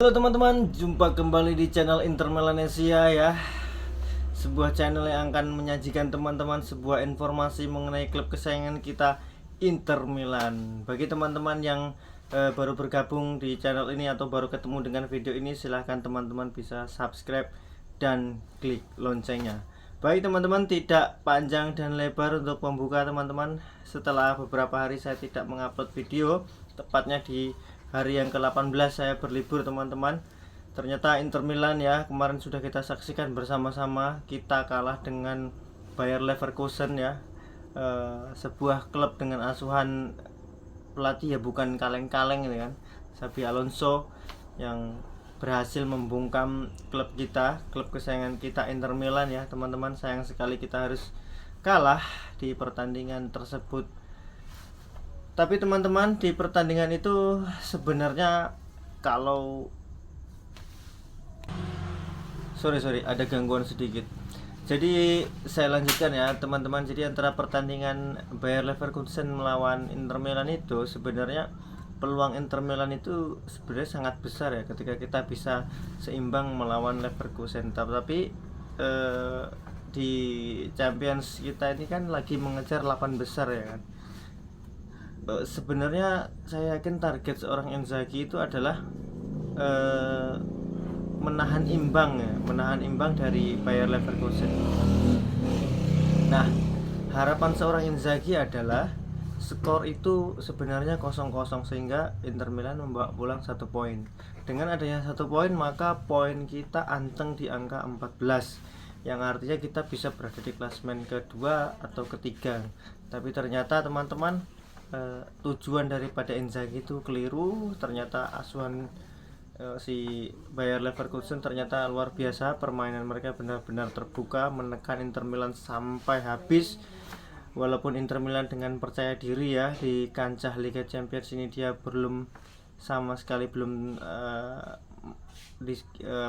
Halo teman-teman, jumpa kembali di channel Inter Melanesia ya. Sebuah channel yang akan menyajikan teman-teman sebuah informasi mengenai klub kesayangan kita, Inter Milan. Bagi teman-teman yang baru bergabung di channel ini atau baru ketemu dengan video ini, silahkan teman-teman bisa subscribe dan klik loncengnya. Baik teman-teman, tidak panjang dan lebar untuk membuka teman-teman. Setelah beberapa hari saya tidak mengupload video, tepatnya di hari yang ke-18 saya berlibur teman-teman. Ternyata Inter Milan ya, kemarin sudah kita saksikan bersama-sama, kita kalah dengan Bayer Leverkusen ya. Sebuah klub dengan asuhan pelatih ya bukan kaleng-kaleng ini kan, Xabi Alonso, yang berhasil membungkam klub kita, klub kesayangan kita Inter Milan ya teman-teman. Sayang sekali kita harus kalah di pertandingan tersebut. Tapi teman-teman, di pertandingan itu sebenarnya kalau sorry ada gangguan sedikit. Jadi saya lanjutkan ya teman-teman. Jadi antara pertandingan Bayer Leverkusen melawan Inter Milan itu sebenarnya peluang Inter Milan itu sebenarnya sangat besar ya ketika kita bisa seimbang melawan Leverkusen. Tapi di Champions kita ini kan lagi mengejar 8 besar ya kan. Sebenarnya saya yakin target seorang Inzaghi itu adalah menahan imbang dari Bayer Leverkusen. Nah, harapan seorang Inzaghi adalah skor itu sebenarnya 0-0 sehingga Inter Milan membawa pulang 1 poin. Dengan adanya 1 poin maka poin kita anteng di angka 14, yang artinya kita bisa berada di klasemen kedua atau ketiga. Tapi ternyata teman-teman, tujuan daripada Inzaghi itu keliru. Ternyata asuhan si Bayer Leverkusen ternyata luar biasa. Permainan mereka benar-benar terbuka, menekan Inter Milan sampai habis. Walaupun Inter Milan dengan percaya diri ya di kancah Liga Champions ini, dia sama sekali belum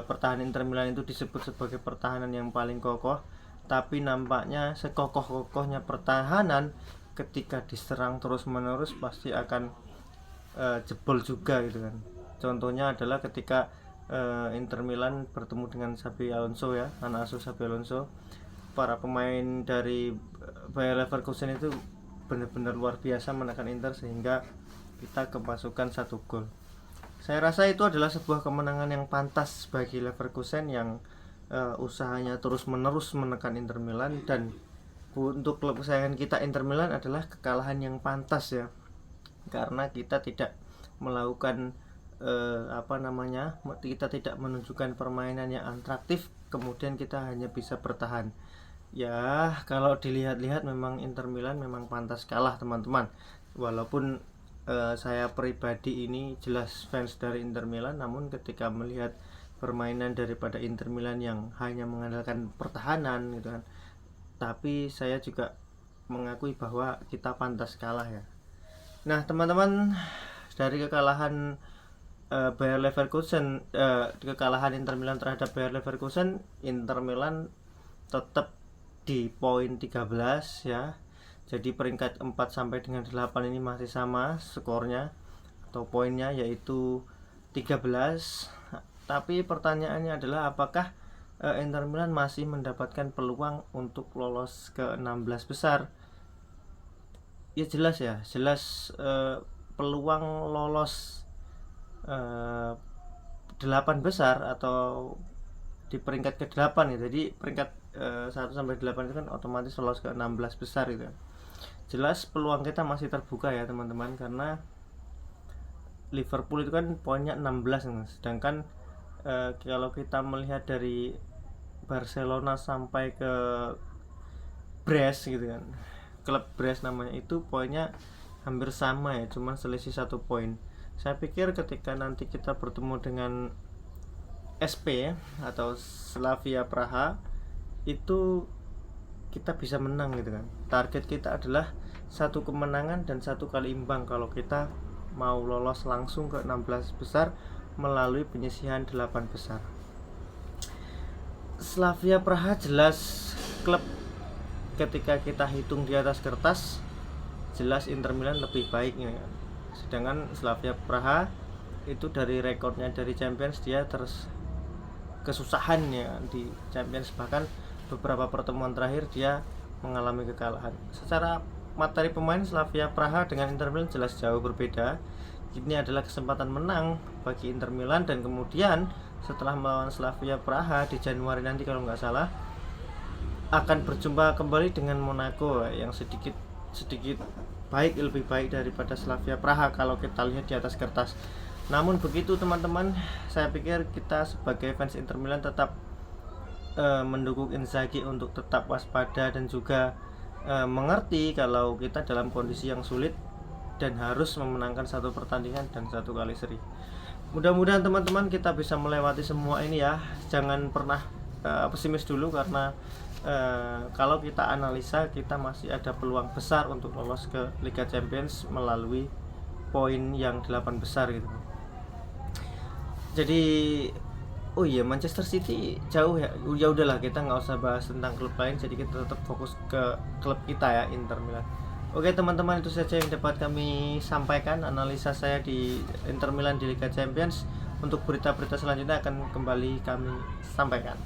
pertahanan Inter Milan itu disebut sebagai pertahanan yang paling kokoh. Tapi nampaknya sekokoh-kokohnya pertahanan, ketika diserang terus-menerus pasti akan jebol juga gitu kan. Contohnya adalah ketika Inter Milan bertemu dengan Xabi Alonso ya, anak asuh Xabi Alonso. Para pemain dari Bayer Leverkusen itu benar-benar luar biasa menekan Inter sehingga kita kemasukan 1 gol. Saya rasa itu adalah sebuah kemenangan yang pantas bagi Leverkusen yang usahanya terus-menerus menekan Inter Milan. Dan untuk klub kesayangan kita Inter Milan adalah kekalahan yang pantas ya, karena kita tidak melakukan kita tidak menunjukkan permainan yang atraktif, kemudian kita hanya bisa bertahan. Ya, kalau dilihat-lihat memang Inter Milan memang pantas kalah teman-teman. Walaupun saya pribadi ini jelas fans dari Inter Milan, namun ketika melihat permainan daripada Inter Milan yang hanya mengandalkan pertahanan gitu kan, tapi saya juga mengakui bahwa kita pantas kalah ya. Nah teman-teman, dari kekalahan Bayer Leverkusen, kekalahan Inter Milan terhadap Bayer Leverkusen, Inter Milan tetap di poin 13 ya. Jadi peringkat 4 sampai dengan 8 ini masih sama skornya atau poinnya, yaitu 13. Tapi pertanyaannya adalah apakah Inter Milan masih mendapatkan peluang untuk lolos ke 16 besar? Ya jelas peluang lolos 8 besar atau di peringkat ke-8 ya. Jadi peringkat 1 sampai 8 itu kan otomatis lolos ke 16 besar gitu. Jelas peluang kita masih terbuka ya teman-teman, karena Liverpool itu kan poinnya 16, sedangkan kalau kita melihat dari Barcelona sampai ke Brest gitu kan, klub Brest namanya, itu poinnya hampir sama ya, cuma selisih 1 poin. Saya pikir ketika nanti kita bertemu dengan SP atau Slavia Praha, itu kita bisa menang gitu kan. Target kita adalah 1 kemenangan dan 1 kali imbang kalau kita mau lolos langsung ke 16 besar melalui penyisihan 8 besar. Slavia Praha jelas klub, ketika kita hitung di atas kertas, jelas Inter Milan lebih baik ya. Sedangkan Slavia Praha itu dari rekornya dari Champions dia terus kesusahan ya di Champions, bahkan beberapa pertemuan terakhir dia mengalami kekalahan. Secara materi pemain, Slavia Praha dengan Inter Milan jelas jauh berbeda. Ini adalah kesempatan menang bagi Inter Milan, dan kemudian setelah melawan Slavia Praha di Januari nanti kalau nggak salah akan berjumpa kembali dengan Monaco yang sedikit baik, lebih baik daripada Slavia Praha kalau kita lihat di atas kertas. Namun begitu teman-teman, saya pikir kita sebagai fans Inter Milan tetap mendukung Inzaghi untuk tetap waspada dan juga mengerti kalau kita dalam kondisi yang sulit dan harus memenangkan satu pertandingan dan satu kali seri. Mudah-mudahan teman-teman kita bisa melewati semua ini ya. Jangan pernah pesimis dulu, karena kalau kita analisa kita masih ada peluang besar untuk lolos ke Liga Champions melalui poin yang 8 besar gitu. Jadi oh iya, Manchester City jauh ya. Ya udahlah, kita nggak usah bahas tentang klub lain. Jadi kita tetap fokus ke klub kita ya, Inter Milan. Oke teman-teman, itu saja yang dapat kami sampaikan analisa saya di Inter Milan di Liga Champions. Untuk berita-berita selanjutnya akan kembali kami sampaikan.